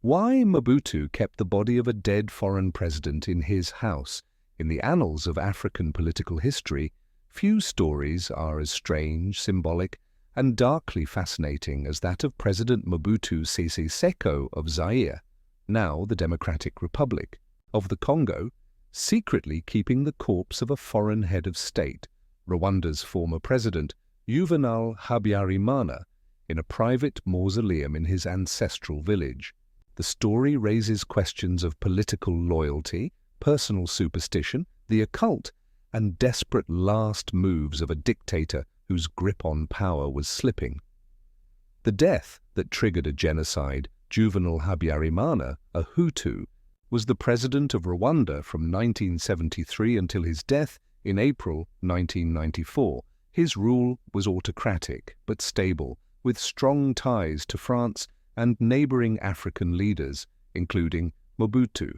Why Mobutu kept the body of a dead foreign president in his house. In the annals of African political history, few stories are as strange, symbolic, and darkly fascinating as that of President Mobutu Sese Seko of Zaire, now the Democratic Republic of the Congo, secretly keeping the corpse of a foreign head of state, Rwanda's former president, Juvenal Habyarimana, in a private mausoleum in his ancestral village. The story raises questions of political loyalty, personal superstition, the occult, and desperate last moves of a dictator whose grip on power was slipping. The death that triggered a genocide, Juvenal Habyarimana, a Hutu, was the president of Rwanda from 1973 until his death in April 1994. His rule was autocratic but stable, with strong ties to France and neighboring African leaders, including Mobutu.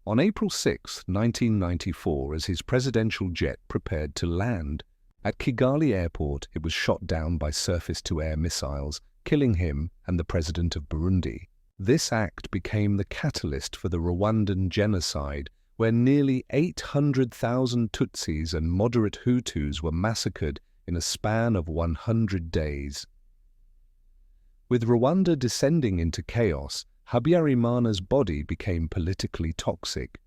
On April 6, 1994, as his presidential jet prepared to land at Kigali Airport, it was shot down by surface-to-air missiles, killing him and the president of Burundi. This act became the catalyst for the Rwandan Genocide, where nearly 800,000 Tutsis and moderate Hutus were massacred in a span of 100 days. With Rwanda descending into chaos, Habyarimana's body became politically toxic.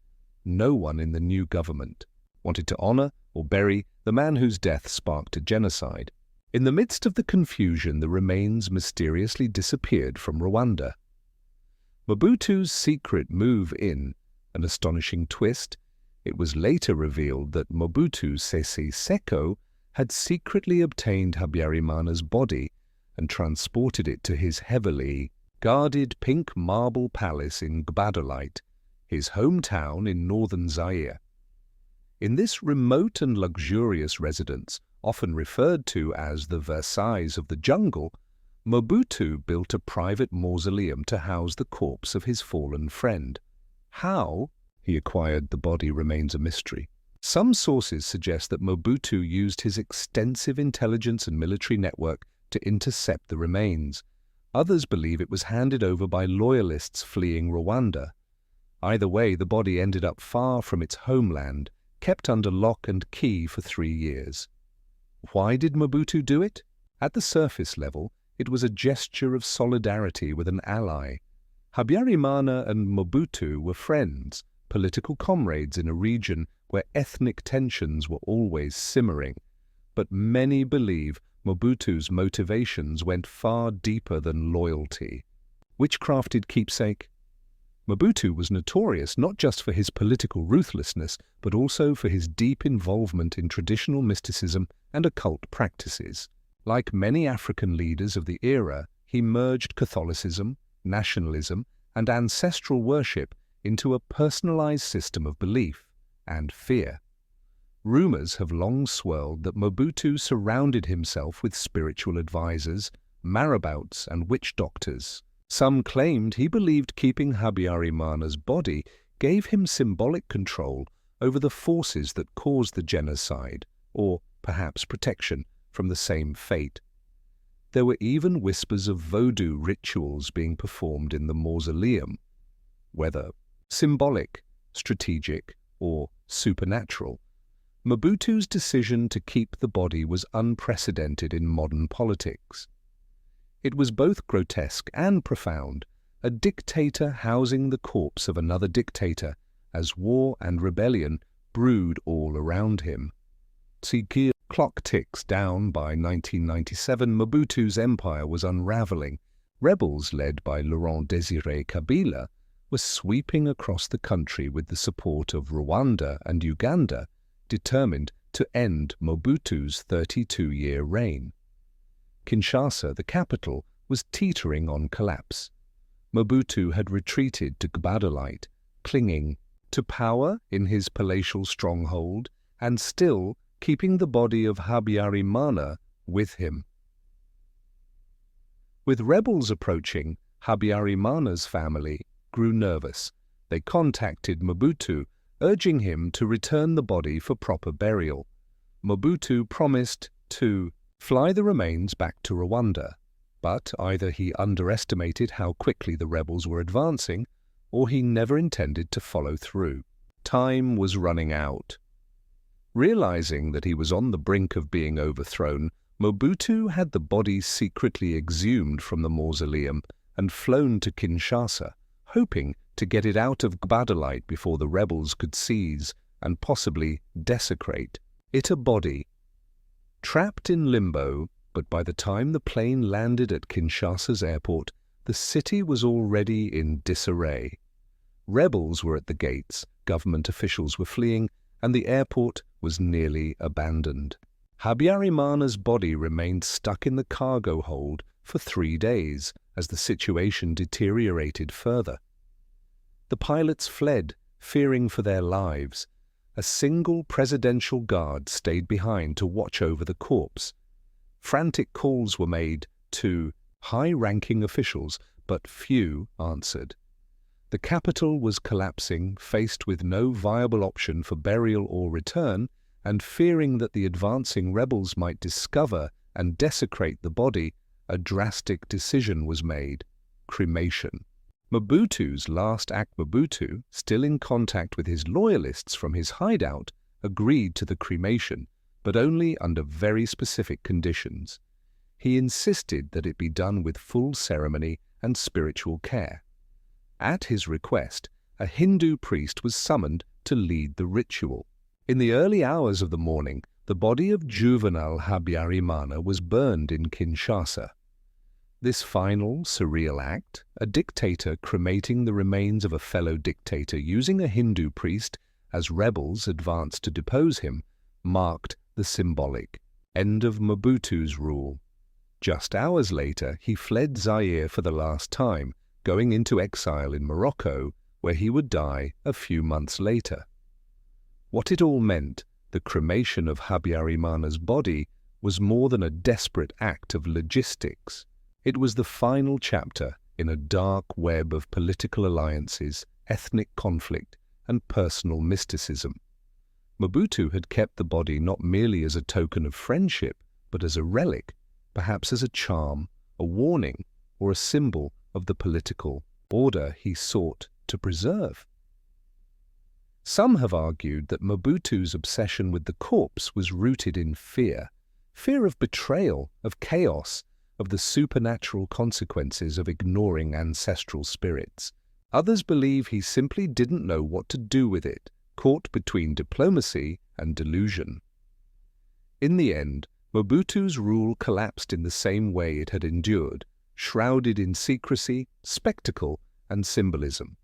No one in the new government wanted to honor or bury the man whose death sparked a genocide. In the midst of the confusion, the remains mysteriously disappeared from Rwanda. Mobutu's secret move in an astonishing twist, it was later revealed that Mobutu Sese Seko had secretly obtained Habyarimana's body and transported it to his heavily guarded pink marble palace in Gbadolite, his hometown in northern Zaire. In this remote and luxurious residence, often referred to as the Versailles of the jungle, Mobutu built a private mausoleum to house the corpse of his fallen friend. How he acquired the body remains a mystery. Some sources suggest that Mobutu used his extensive intelligence and military network to intercept the remains. Others believe it was handed over by loyalists fleeing Rwanda. Either way, the body ended up far from its homeland, kept under lock and key for 3 years. Why did Mobutu do it? At the surface level, it was a gesture of solidarity with an ally. Habyarimana and Mobutu were friends, political comrades in a region where ethnic tensions were always simmering. But many believe Mobutu's motivations went far deeper than loyalty. Witchcrafted keepsake? Mobutu was notorious not just for his political ruthlessness, but also for his deep involvement in traditional mysticism and occult practices. Like many African leaders of the era, he merged Catholicism, nationalism, and ancestral worship into a personalized system of belief and fear. Rumors have long swirled that Mobutu surrounded himself with spiritual advisors, marabouts, and witch doctors. Some claimed he believed keeping Habyarimana's body gave him symbolic control over the forces that caused the genocide, or perhaps protection from the same fate. There were even whispers of voodoo rituals being performed in the mausoleum. Whether symbolic, strategic, or supernatural, Mobutu's decision to keep the body was unprecedented in modern politics. It was both grotesque and profound, a dictator housing the corpse of another dictator as war and rebellion brewed all around him. The clock ticks down. By 1997, Mobutu's empire was unraveling. Rebels led by Laurent Désiré Kabila were sweeping across the country with the support of Rwanda and Uganda, determined to end Mobutu's 32-year reign. Kinshasa, the capital, was teetering on collapse. Mobutu had retreated to Gbadolite, clinging to power in his palatial stronghold and still keeping the body of Habyarimana with him. With rebels approaching, Habyarimana's family grew nervous. They contacted Mobutu, urging him to return the body for proper burial. Mobutu promised to fly the remains back to Rwanda. But either he underestimated how quickly the rebels were advancing, or he never intended to follow through. Time was running out. Realizing that he was on the brink of being overthrown, Mobutu had the body secretly exhumed from the mausoleum and flown to Kinshasa, hoping to get it out of Gbadolite before the rebels could seize and possibly desecrate it. A body trapped in limbo, but by the time the plane landed at Kinshasa's airport, the city was already in disarray. Rebels were at the gates, government officials were fleeing, and the airport was nearly abandoned. Habyarimana's body remained stuck in the cargo hold for 3 days as the situation deteriorated further. The pilots fled, fearing for their lives. A single presidential guard stayed behind to watch over the corpse. Frantic calls were made to high-ranking officials, but few answered. The capital was collapsing, faced with no viable option for burial or return, and fearing that the advancing rebels might discover and desecrate the body, a drastic decision was made: cremation. Mobutu's last act. Mobutu, still in contact with his loyalists from his hideout, agreed to the cremation, but only under very specific conditions. He insisted that it be done with full ceremony and spiritual care. At his request, a Hindu priest was summoned to lead the ritual. In the early hours of the morning, the body of Juvenal Habyarimana was burned in Kinshasa. This final, surreal act, a dictator cremating the remains of a fellow dictator using a Hindu priest as rebels advanced to depose him, marked the symbolic end of Mobutu's rule. Just hours later, he fled Zaire for the last time, going into exile in Morocco, where he would die a few months later. What it all meant, the cremation of Habyarimana's body, was more than a desperate act of logistics. It was the final chapter in a dark web of political alliances, ethnic conflict, and personal mysticism. Mobutu had kept the body not merely as a token of friendship, but as a relic, perhaps as a charm, a warning, or a symbol of the political order he sought to preserve. Some have argued that Mobutu's obsession with the corpse was rooted in fear of betrayal, of chaos, of the supernatural consequences of ignoring ancestral spirits. Others believe he simply didn't know what to do with it, caught between diplomacy and delusion. In the end, Mobutu's rule collapsed in the same way it had endured, shrouded in secrecy, spectacle, and symbolism.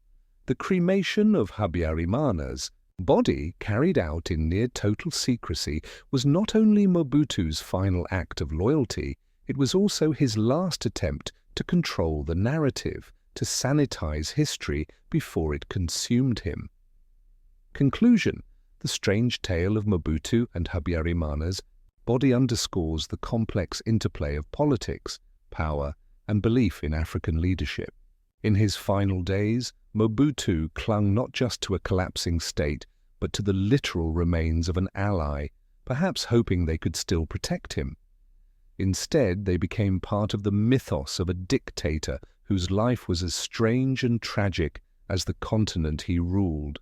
The cremation of Habyarimana's body, carried out in near-total secrecy, was not only Mobutu's final act of loyalty, it was also his last attempt to control the narrative, to sanitize history before it consumed him. Conclusion: the strange tale of Mobutu and Habyarimana's body underscores the complex interplay of politics, power, and belief in African leadership. In his final days, Mobutu clung not just to a collapsing state, but to the literal remains of an ally, perhaps hoping they could still protect him. Instead, they became part of the mythos of a dictator whose life was as strange and tragic as the continent he ruled.